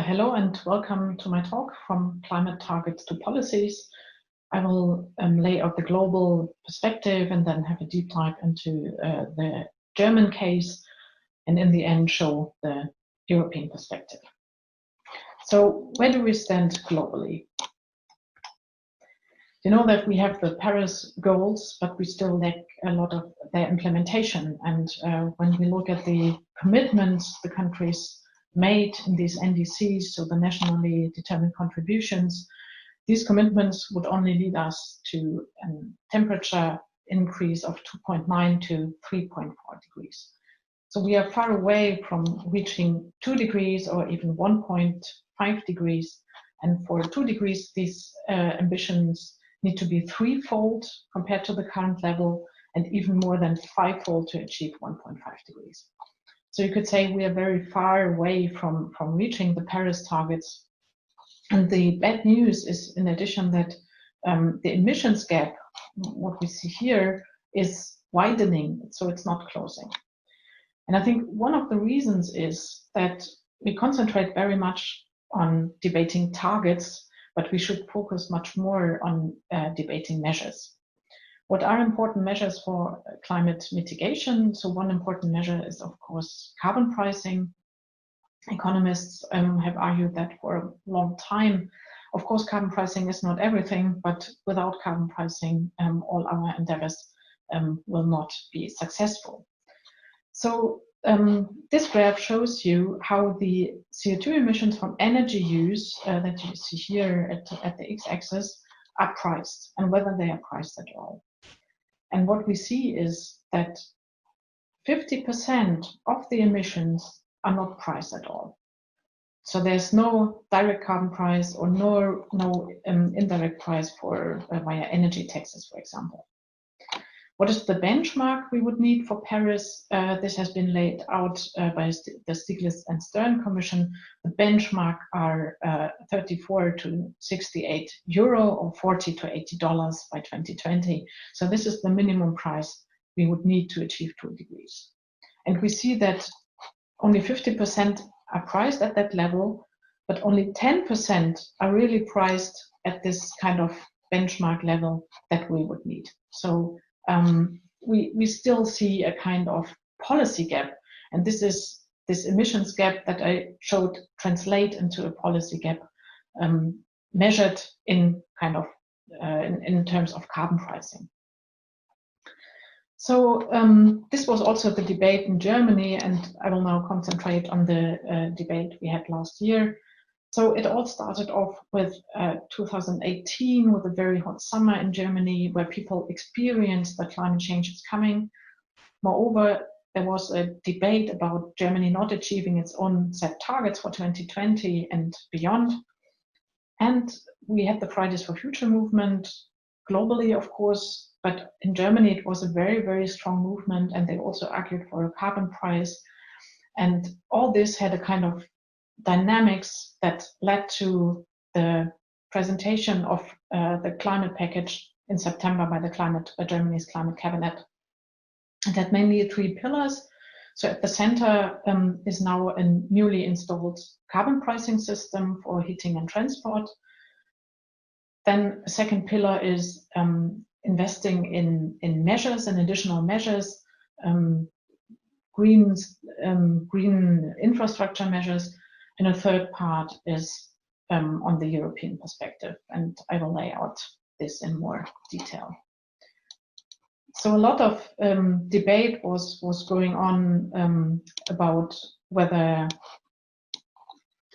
Hello and welcome to my talk, From Climate Targets to Policies. I will lay out the global perspective and then have a deep dive into the German case, and in the end show the European perspective. So where do we stand globally? You know that we have the Paris goals, but we still lack a lot of their implementation. And when we look at the commitments the countries made in these NDCs, so the nationally determined contributions, these commitments would only lead us to a temperature increase of 2.9 to 3.4 degrees. So we are far away from reaching 2 degrees or even 1.5 degrees. And for 2 degrees, these ambitions need to be threefold compared to the current level and even more than fivefold to achieve 1.5 degrees. So you could say we are very far away from reaching the Paris targets. And the bad news is, in addition, that the emissions gap, what we see here, is widening, so it's not closing. And I think one of the reasons is that we concentrate very much on debating targets, but we should focus much more on debating measures. What are important measures for climate mitigation? So one important measure is, of course, carbon pricing. Economists have argued that for a long time. Of course, carbon pricing is not everything, but without carbon pricing, all our endeavors will not be successful. So this graph shows you how the CO2 emissions from energy use that you see here at the x-axis are priced, and whether they are priced at all. And what we see is that 50% of the emissions are not priced at all. So there's no direct carbon price or no indirect price for via energy taxes, for example. What is the benchmark we would need for Paris? This has been laid out by the Stiglitz and Stern Commission. The benchmark are 34 to 68 euro or 40 to $80 by 2020. So this is the minimum price we would need to achieve 2 degrees. And we see that only 50% are priced at that level, but only 10% are really priced at this kind of benchmark level that we would need. So we still see a kind of policy gap, and this emissions gap that I showed translate into a policy gap measured in kind of in terms of carbon pricing. So this was also the debate in Germany, and I will now concentrate on the debate we had last year. So it all started off with 2018 with a very hot summer in Germany where people experienced that climate change is coming. Moreover, there was a debate about Germany not achieving its own set targets for 2020 and beyond. And we had the Fridays for Future movement globally, of course, but in Germany it was a very, very strong movement, and they also argued for a carbon price. And all this had a kind of dynamics that led to the presentation of the climate package in September by Germany's climate cabinet. It had mainly 3 pillars. So at the center is now a newly installed carbon pricing system for heating and transport. Then a second pillar is investing in measures and additional measures, green infrastructure measures. And a third part is on the European perspective, and I will lay out this in more detail. So a lot of debate was going on about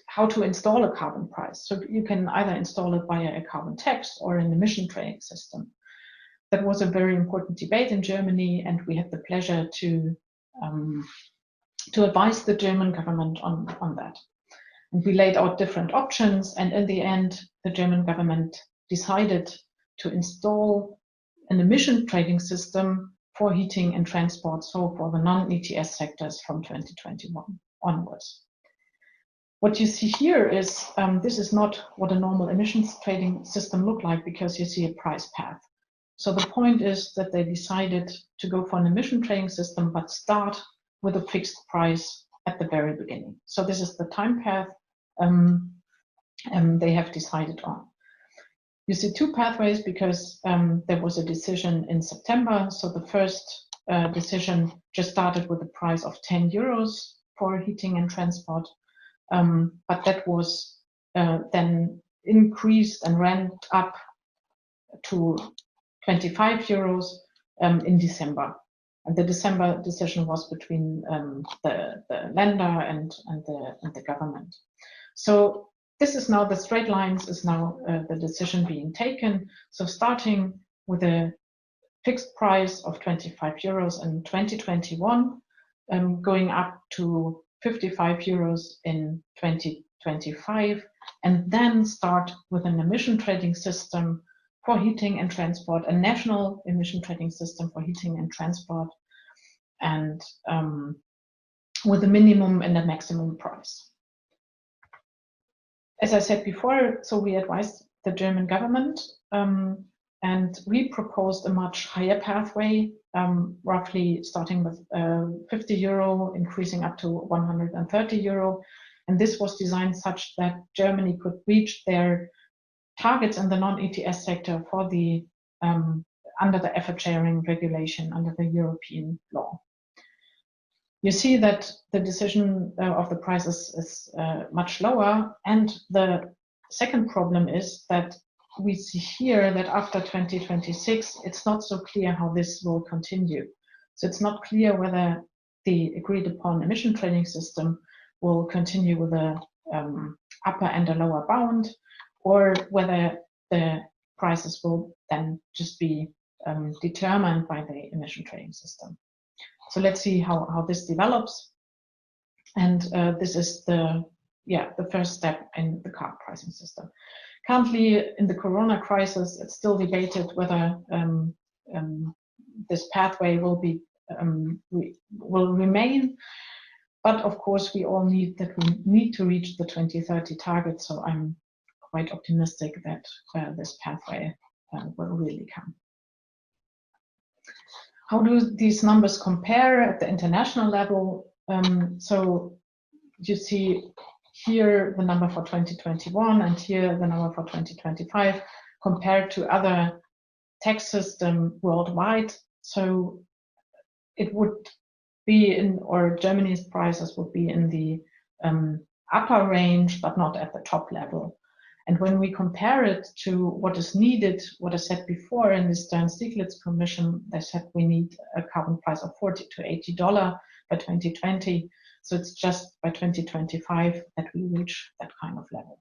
how to install a carbon price. So you can either install it via a carbon tax or an emission trading system. That was a very important debate in Germany, and we had the pleasure to advise the German government on that. And we laid out different options, and in the end, the German government decided to install an emission trading system for heating and transport, so for the non-ETS sectors from 2021 onwards. What you see here is, this is not what a normal emissions trading system looked like, because you see a price path. So the point is that they decided to go for an emission trading system, but start with a fixed price at the very beginning. So this is the time path they have decided on. You see two pathways because there was a decision in September. So the first decision just started with a price of 10 euros for heating and transport, but that was then increased and ramped up to 25 euros in December. And the December decision was between the lender and the government. So this is now the straight lines is now the decision being taken. So starting with a fixed price of 25 euros in 2021, going up to 55 euros in 2025, and then start with an emission trading system for heating and transport, a national emission trading system for heating and transport, and with a minimum and a maximum price. As I said before, so we advised the German government and we proposed a much higher pathway, roughly starting with 50 euro, increasing up to 130 euro. And this was designed such that Germany could reach their targets in the non-ETS sector for the under the effort sharing regulation under the European law. You see that the decision of the prices is much lower, and the second problem is that we see here that after 2026, it's not so clear how this will continue. So it's not clear whether the agreed upon emission trading system will continue with a upper and a lower bound, or whether the prices will then just be determined by the emission trading system. So let's see how this develops. And this is the first step in the carbon pricing system. Currently, in the Corona crisis, it's still debated whether this pathway will remain. But of course, we all need to reach the 2030 target. So I'm quite optimistic that this pathway will really come. How do these numbers compare at the international level? So you see here the number for 2021 and here the number for 2025 compared to other tax systems worldwide. So it would be in, or Germany's prices would be in the upper range, but not at the top level. And when we compare it to what is needed, what I said before in the Stern-Stieglitz Commission, they said we need a carbon price of $40 to $80 by 2020. So it's just by 2025 that we reach that kind of level.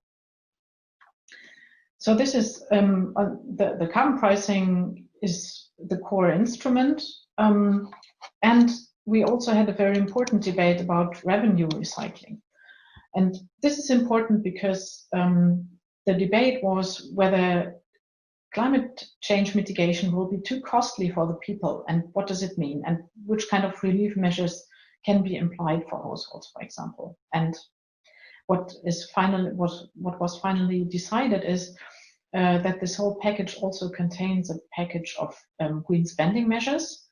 So this is the carbon pricing is the core instrument. And we also had a very important debate about revenue recycling. And this is important because the debate was whether climate change mitigation will be too costly for the people, and what does it mean, and which kind of relief measures can be applied for households, for example. And what was finally decided is that this whole package also contains a package of green spending measures.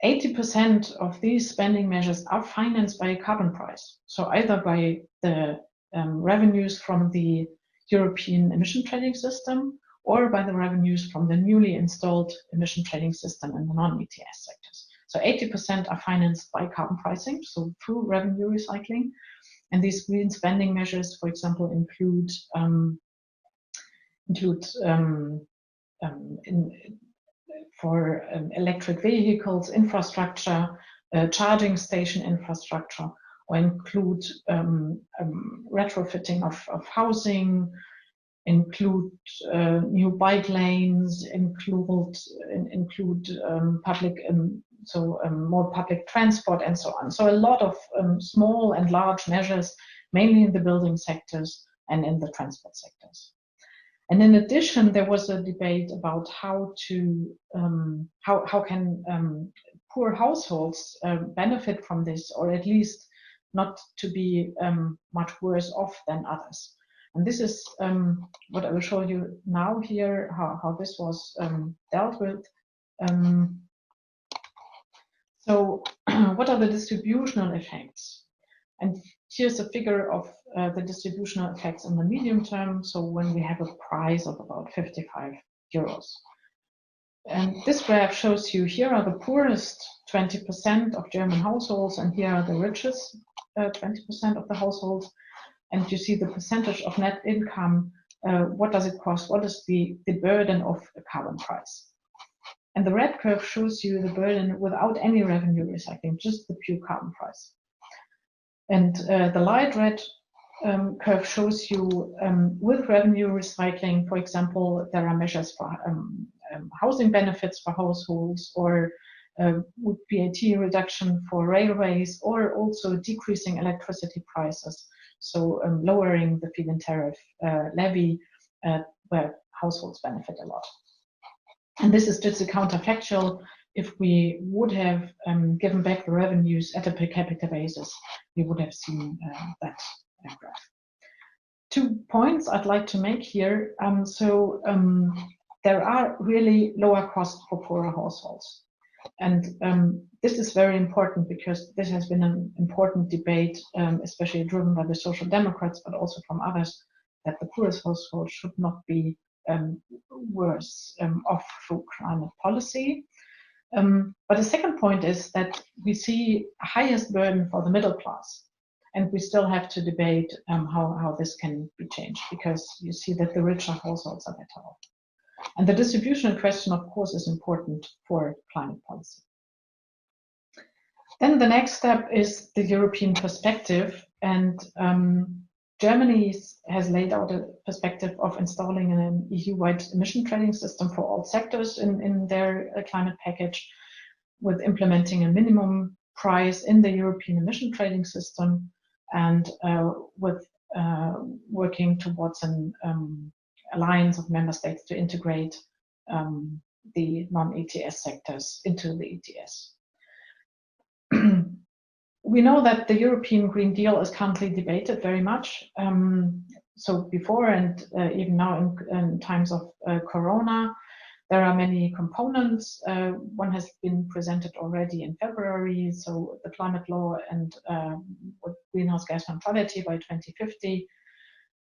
80% of these spending measures are financed by a carbon price. So either by the revenues from the European emission trading system or by the revenues from the newly installed emission trading system in the non-ETS sectors. So 80% are financed by carbon pricing, so through revenue recycling. And these green spending measures, for example, include for electric vehicles, infrastructure, charging station infrastructure, or include retrofitting of housing, include new bike lanes, include public, more public transport, and so on. So a lot of small and large measures, mainly in the building sectors and in the transport sectors. And in addition, there was a debate about how can poor households benefit from this, or at least not to be much worse off than others. And this is what I will show you now here, how this was dealt with. So what are the distributional effects? And here's a figure of the distributional effects in the medium term. So when we have a price of about 55 euros. And this graph shows you here are the poorest 20% of German households, and here are the richest 20% of the households. And you see the percentage of net income. What does it cost? What is the burden of a carbon price? And the red curve shows you the burden without any revenue recycling, just the pure carbon price. And the light red curve shows you with revenue recycling, for example, there are measures for housing benefits for households, or with VAT reduction for railways, or also decreasing electricity prices. So lowering the feed-in tariff levy where households benefit a lot. And this is just a counterfactual. If we would have given back the revenues at a per capita basis, we would have seen that graph. 2 points I'd like to make here. There are really lower costs for poorer households. And this is very important because this has been an important debate, especially driven by the Social Democrats, but also from others, that the poorest households should not be worse off through climate policy. But the second point is that we see highest burden for the middle class. And we still have to debate how this can be changed, because you see that the richer households are better off. And the distributional question, of course, is important for climate policy. Then the next step is the European perspective. And Germany has laid out a perspective of installing an EU-wide emission trading system for all sectors in their climate package, with implementing a minimum price in the European emission trading system, and with working towards an alliance of member states to integrate the non-ETS sectors into the ETS. We know that the European Green Deal is currently debated very much. So before and even now in times of Corona, there are many components. One has been presented already in February, so the climate law and with greenhouse gas neutrality by 2050.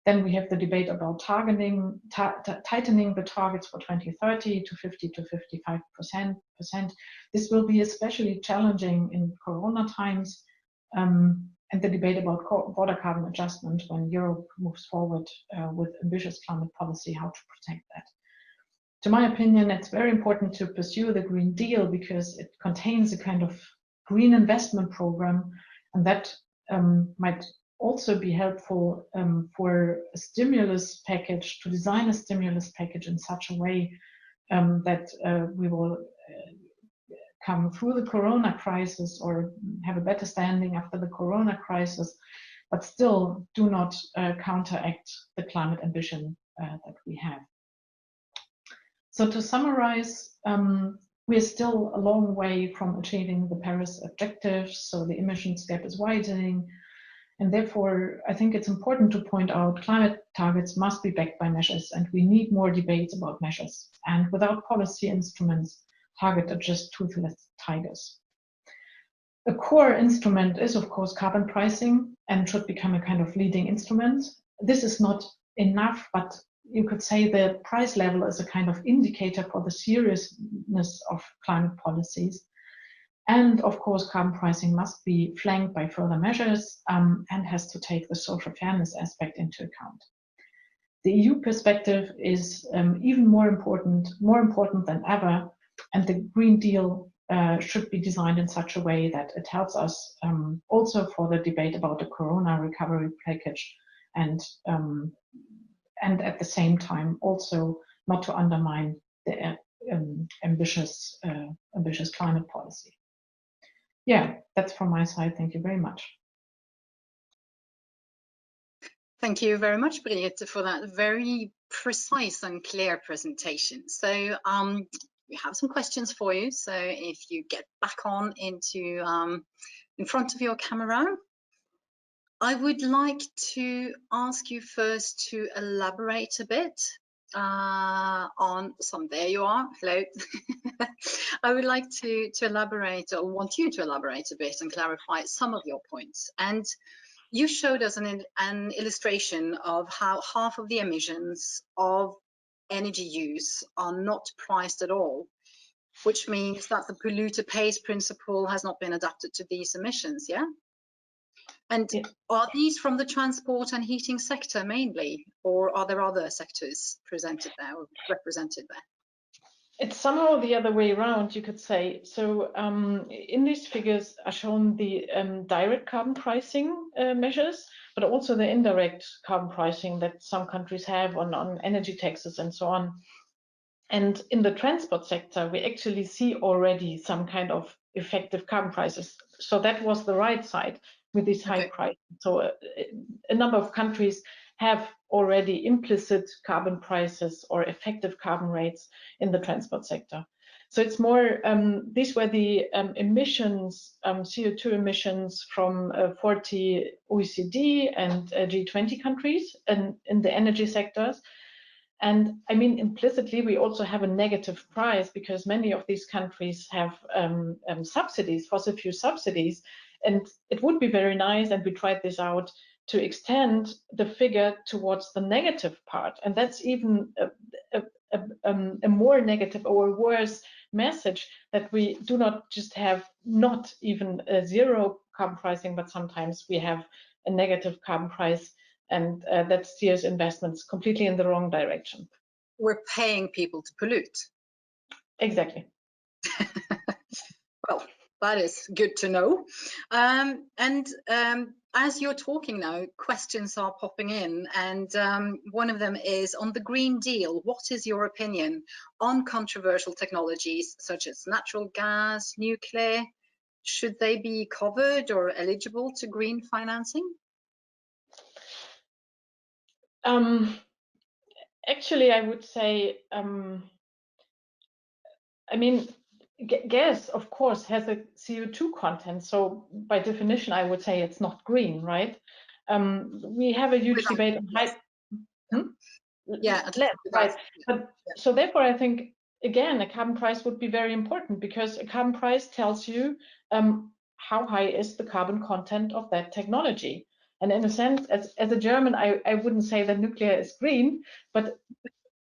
Then we have the debate about tightening the targets for 2030 to 50 to 55%. This will be especially challenging in Corona times, and the debate about border carbon adjustment when Europe moves forward with ambitious climate policy, how to protect that. To my opinion, it's very important to pursue the Green Deal because it contains a kind of green investment program, and that might also be helpful for a stimulus package, to design a stimulus package in such a way that we will come through the Corona crisis or have a better standing after the Corona crisis, but still do not counteract the climate ambition that we have. So to summarize, we're still a long way from achieving the Paris objectives, so the emissions gap is widening. And therefore, I think it's important to point out climate targets must be backed by measures, and we need more debates about measures. And without policy instruments, targets are just toothless tigers. A core instrument is, of course, carbon pricing and should become a kind of leading instrument. This is not enough, but you could say the price level is a kind of indicator for the seriousness of climate policies. And of course, carbon pricing must be flanked by further measures and has to take the social fairness aspect into account. The EU perspective is even more important than ever, and the Green Deal should be designed in such a way that it helps us also for the debate about the Corona recovery package, and at the same time also not to undermine the ambitious climate policy. Yeah, that's from my side. Thank you very much. Thank you very much, Brigitte, for that very precise and clear presentation. So we have some questions for you. So if you get back on into in front of your camera, I would like to ask you first to elaborate a bit on some. There you are. Hello. I would like to elaborate, or want you to elaborate a bit and clarify some of your points. And You showed us an illustration of how half of the emissions of energy use are not priced at all, which means that the polluter pays principle has not been adapted to these emissions, yeah? And Yeah. are these from the transport and heating sector mainly, or are there other sectors presented there or represented there? It's somehow the other way around, you could say. So in these figures are shown the direct carbon pricing measures, but also the indirect carbon pricing that some countries have on energy taxes and so on. And in the transport sector, we actually see already some kind of effective carbon prices. So that was the right side with these high prices. So a number of countries have already implicit carbon prices or effective carbon rates in the transport sector. So it's more, these were the emissions, CO2 emissions from 40 OECD and G20 countries and in the energy sectors. And I mean, implicitly, we also have a negative price because many of these countries have subsidies, fossil fuel subsidies. And it would be very nice, and we tried this out, to extend the figure towards the negative part. And that's even a more negative or a worse message, that we do not just have not even a zero carbon pricing, but sometimes we have a negative carbon price, and that steers investments completely in the wrong direction. We're paying people to pollute. Exactly. Well, that is good to know. As you're talking now, questions are popping in, and one of them is on the Green Deal. What is your opinion on controversial technologies such as natural gas, nuclear? Should they be covered or eligible to green financing? Actually, I would say, I mean, gas, of course, has a CO2 content. So by definition, I would say it's not green, right? We have a huge debate on high. Yeah, at least right. But so therefore, I think again, a carbon price would be very important, because a carbon price tells you how high is the carbon content of that technology. And in a sense, as a German, I wouldn't say that nuclear is green, but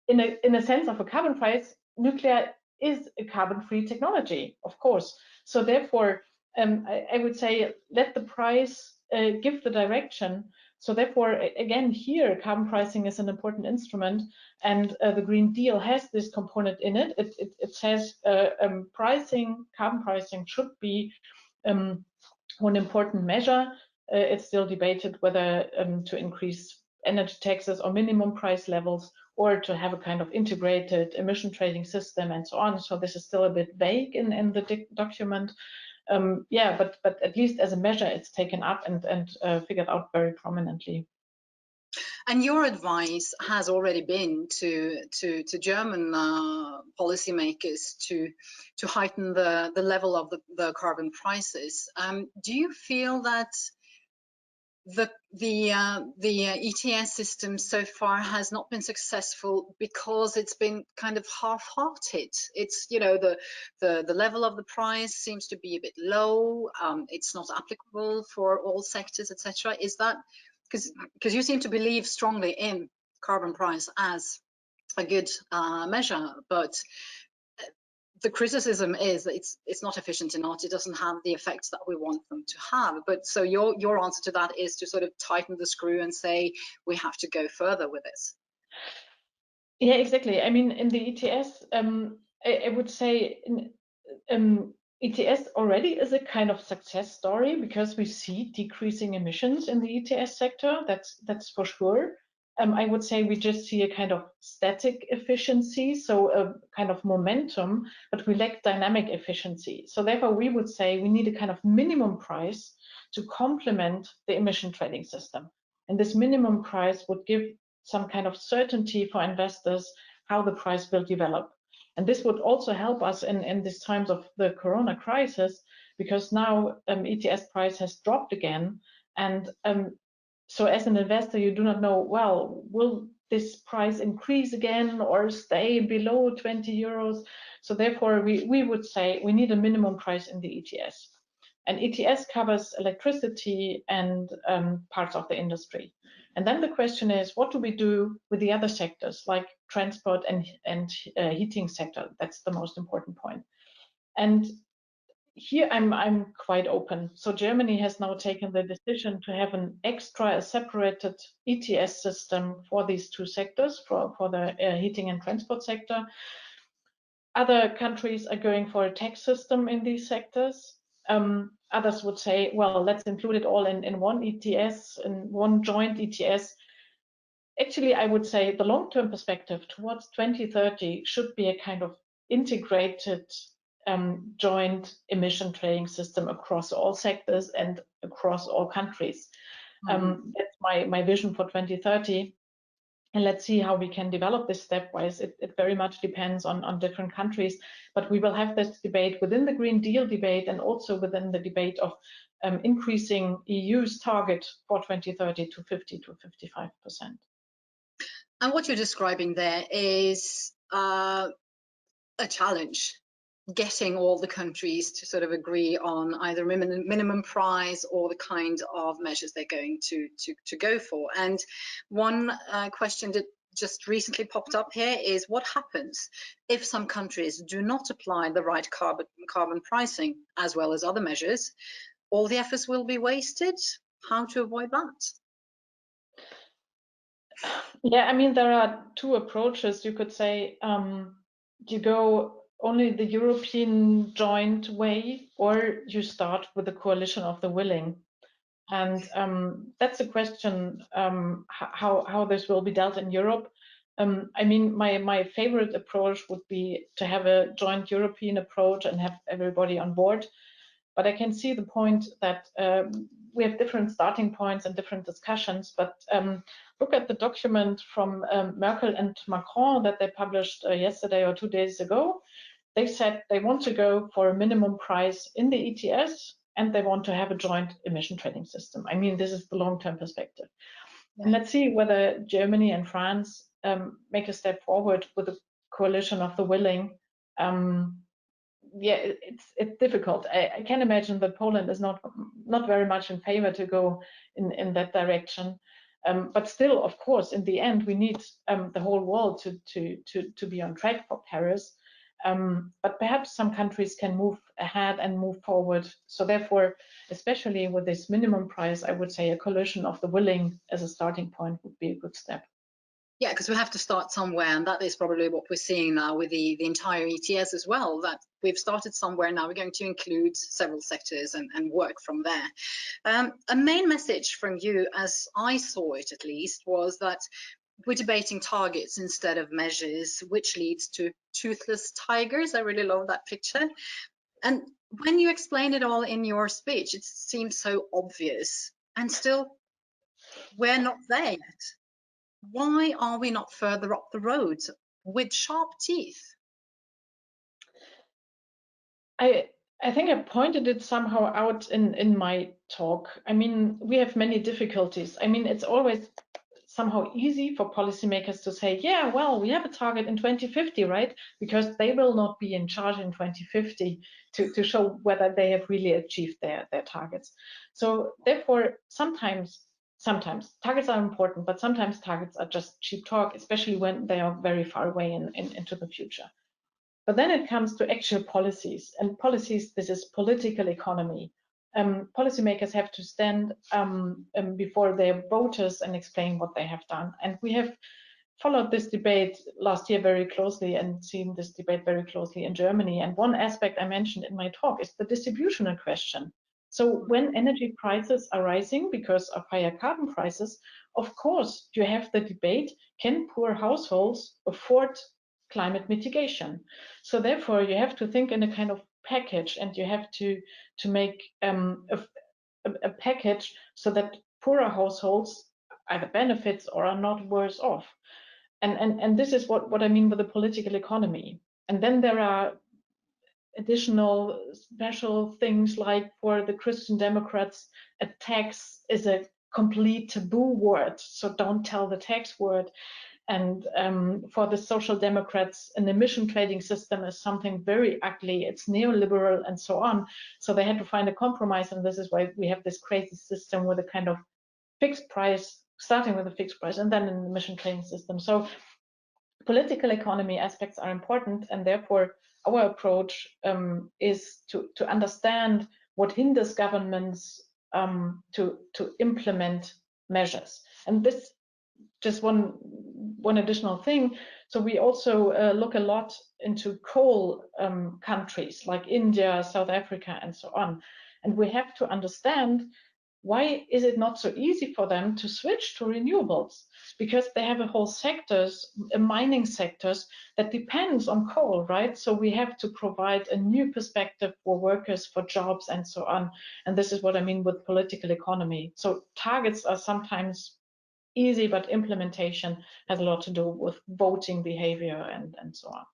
in a sense of a carbon price, nuclear is a carbon-free technology, of course. So therefore, I would say let the price give the direction. So therefore, again, here, carbon pricing is an important instrument, and the Green Deal has this component in it. It says carbon pricing should be one important measure. It's still debated whether to increase energy taxes or minimum price levels, or to have a kind of integrated emission trading system and so on. So this is still a bit vague in the document. Yeah, but at least as a measure, it's taken up and figured out very prominently. And your advice has already been to German policymakers to heighten the level of the carbon prices. Do you feel that the ETS system so far has not been successful because it's been kind of half-hearted? It's, you know, the level of the price seems to be a bit low. It's not applicable for all sectors, etc. Is that because you seem to believe strongly in carbon price as a good measure, but the criticism is that it's not efficient enough. It doesn't have the effects that we want them to have. But so your answer to that is to sort of tighten the screw and say we have to go further with this. Yeah, exactly. I mean, in the ETS, I would say ETS already is a kind of success story, because we see decreasing emissions in the ETS sector. That's for sure. I would say we just see a kind of static efficiency, so a kind of momentum, but we lack dynamic efficiency. So therefore, we would say we need a kind of minimum price to complement the emission trading system. And this minimum price would give some kind of certainty for investors how the price will develop. And this would also help us in these times of the Corona crisis, because now ETS price has dropped again. And so as an investor, you do not know, well, will this price increase again or stay below 20 euros? So therefore, we would say we need a minimum price in the ETS. And ETS covers electricity and parts of the industry. And then the question is, what do we do with the other sectors, like transport and heating sector? That's the most important point. And here I'm quite open. So Germany has now taken the decision to have an extra separated ETS system for these two sectors, for the heating and transport sector. Other countries are going for a tax system in these sectors. Others would say, well, let's include it all in one ETS, in one joint ETS. Actually, I would say the long-term perspective towards 2030 should be a kind of integrated joint emission trading system across all sectors and across all countries. That's my vision for 2030. And let's see how we can develop this stepwise. It very much depends on different countries, but we will have this debate within the Green Deal debate and also within the debate of increasing EU's target for 2030 to 50 to 55%. And what you're describing there is a challenge, getting all the countries to sort of agree on either minimum price or the kind of measures they're going to go for. And one question that just recently popped up here is, what happens if some countries do not apply the right carbon pricing as well as other measures? All the efforts will be wasted. How to avoid that? Yeah, I mean, there are two approaches. You could say you go only the European joint way, or you start with the coalition of the willing. And that's a question how this will be dealt in Europe. I mean, my favorite approach would be to have a joint European approach and have everybody on board. But I can see the point that we have different starting points and different discussions. But look at the document from Merkel and Macron that they published yesterday or 2 days ago. They said they want to go for a minimum price in the ETS, and they want to have a joint emission trading system. I mean, this is the long-term perspective. Yeah. And let's see whether Germany and France make a step forward with a coalition of the willing. Yeah, it's difficult. I can imagine that Poland is not very much in favor to go in that direction. But still, of course, in the end, we need the whole world to be on track for Paris. But perhaps some countries can move ahead and move forward. So therefore, especially with this minimum price, I would say a coalition of the willing as a starting point would be a good step. Yeah, because we have to start somewhere, and that is probably what we're seeing now with the entire ETS as well, that we've started somewhere. Now we're going to include several sectors and work from there. A main message from you, as I saw it at least, was that we're debating targets instead of measures, which leads to toothless tigers. I really love that picture. And when you explained it all in your speech, it seems so obvious, and still we're not there yet. Why are we not further up the road with sharp teeth? I think I pointed it somehow out in my talk. I mean, we have many difficulties. I mean, it's always somehow easy for policymakers to say, yeah, well, we have a target in 2050, right? Because they will not be in charge in 2050 to show whether they have really achieved their targets. So therefore, sometimes targets are important, but sometimes targets are just cheap talk, especially when they are very far away into the future. But then it comes to actual policies, and policies, this is political economy. Policymakers have to stand before their voters and explain what they have done. And we have followed this debate last year very closely and seen this debate very closely in Germany. And one aspect I mentioned in my talk is the distributional question. So when energy prices are rising because of higher carbon prices, of course, you have the debate, can poor households afford climate mitigation? So therefore, you have to think in a kind of package, and you have to make a package so that poorer households either benefits or are not worse off. And this is what I mean with the political economy. And then there are additional special things, like for the Christian Democrats, a tax is a complete taboo word. So don't tell the tax word. And for the Social Democrats, an emission trading system is something very ugly. It's neoliberal and so on. So they had to find a compromise, and this is why we have this crazy system with a kind of fixed price, starting with a fixed price, and then an emission trading system. So political economy aspects are important, and therefore our approach is to understand what hinders governments to implement measures. And this, just one additional thing. So we also look a lot into coal countries like India, South Africa, and so on. And we have to understand, why is it not so easy for them to switch to renewables? Because they have a whole sectors, mining sectors, that depends on coal, right? So we have to provide a new perspective for workers, for jobs, and so on. And this is what I mean with political economy. So targets are sometimes easy, but implementation has a lot to do with voting behavior and so on.